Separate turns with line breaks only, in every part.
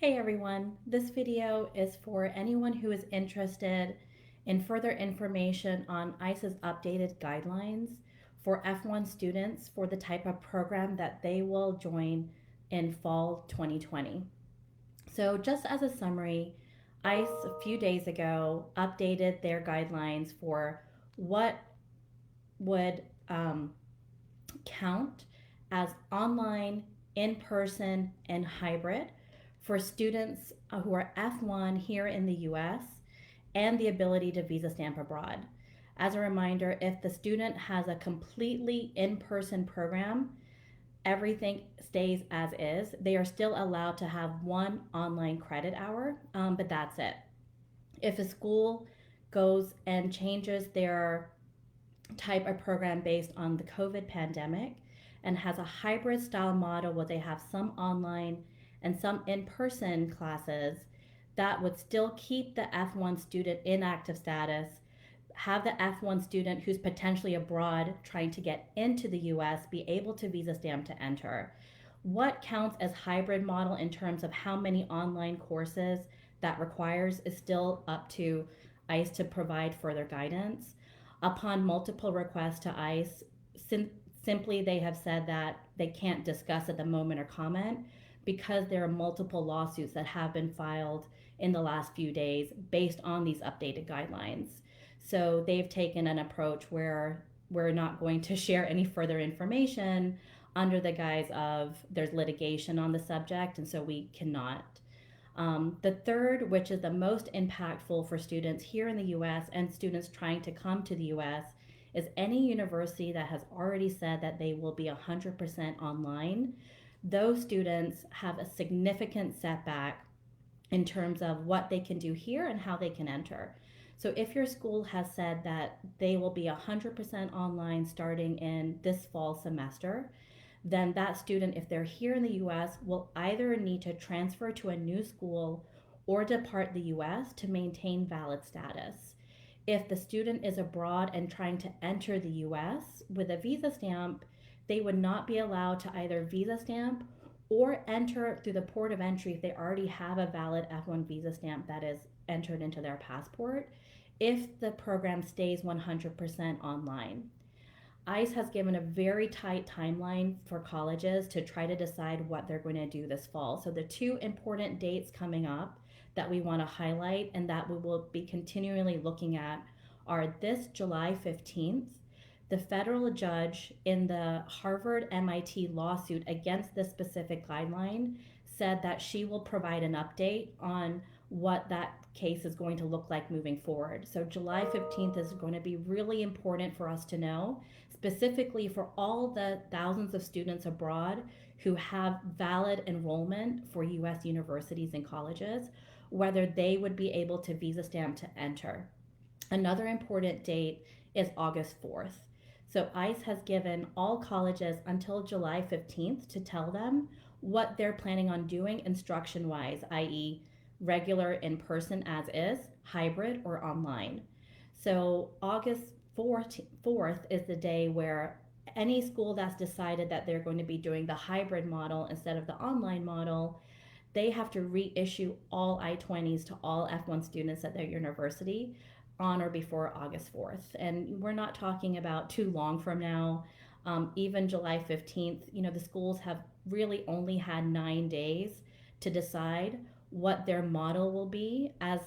Hey everyone, this video is for anyone who is interested in further information on ICE's updated guidelines for F1 students for the type of program that they will join in fall 2020. So, just as a summary, ICE a few days ago updated their guidelines for what would count as online, in person, and hybrid for students who are F1 here in the US and the ability to visa stamp abroad. As a reminder, if the student has a completely in person program, everything stays as is. They are still allowed to have one online credit hour, but that's it. If a school goes and changes their type of program based on the COVID pandemic and has a hybrid style model where they have some online and some in person classes, that would still keep the F1 student in active status, have the F1 student who's potentially abroad trying to get into the US be able to visa stamp to enter. What counts as hybrid model in terms of how many online courses that requires is still up to ICE to provide further guidance. Upon multiple requests to ICE, simply they have said that they can't discuss at the moment or comment because there are multiple lawsuits that have been filed in the last few days based on these updated guidelines. So they've taken an approach where we're not going to share any further information under the guise of there's litigation on the subject, and so we cannot. The third, which is the most impactful for students here in the US and students trying to come to the US, is any university that has already said that they will be 100% online. Those students have a significant setback in terms of what they can do here and how they can enter. So if your school has said that they will be 100% online starting in this fall semester, then that student, if they're here in the US, will either need to transfer to a new school or depart the US to maintain valid status. If the student is abroad and trying to enter the US with a visa stamp, they would not be allowed to either visa stamp or enter through the port of entry if they already have a valid F1 visa stamp that is entered into their passport if the program stays 100% online. ICE has given a very tight timeline for colleges to try to decide what they're going to do this fall. So, the two important dates coming up that we want to highlight and that we will be continually looking at are this July 15th. The federal judge in the Harvard MIT lawsuit against this specific guideline said that she will provide an update on what that case is going to look like moving forward. So, July 15th is going to be really important for us to know, specifically for all the thousands of students abroad who have valid enrollment for US universities and colleges, whether they would be able to visa stamp to enter. Another important date is August 4th. So ICE has given all colleges until July 15th to tell them what they're planning on doing instruction wise, i.e., regular in person as is, hybrid, or online. So August 4th is the day where any school that's decided that they're going to be doing the hybrid model instead of the online model, they have to reissue all I-20s to all F1 students at their university on or before August 4th. And we're not talking about too long from now. Even July 15th, the schools have really only had 9 days to decide what their model will be. As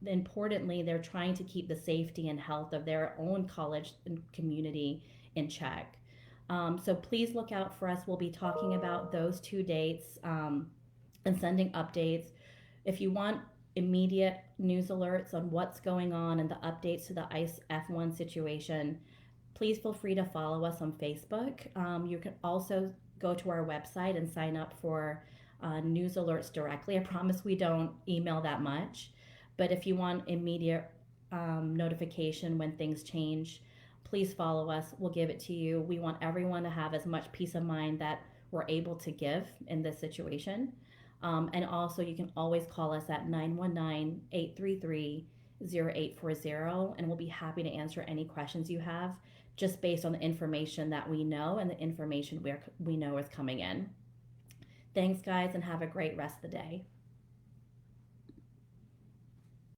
importantly, they're trying to keep the safety and health of their own college and community in check. So please look out for us. We'll be talking about those two dates and sending updates. If you want immediate news alerts on what's going on and the updates to the ICE F1 situation, please feel free to follow us on Facebook. You can also go to our website and sign up for news alerts directly. I promise we don't email that much, but if you want immediate notification when things change, please follow us. We'll give it to you. We want everyone to have as much peace of mind that we're able to give in this situation. And also, you can always call us at 919-833-0840, and we'll be happy to answer any questions you have just based on the information that we know and the information we know is coming in. Thanks, guys, and have a great rest of the day.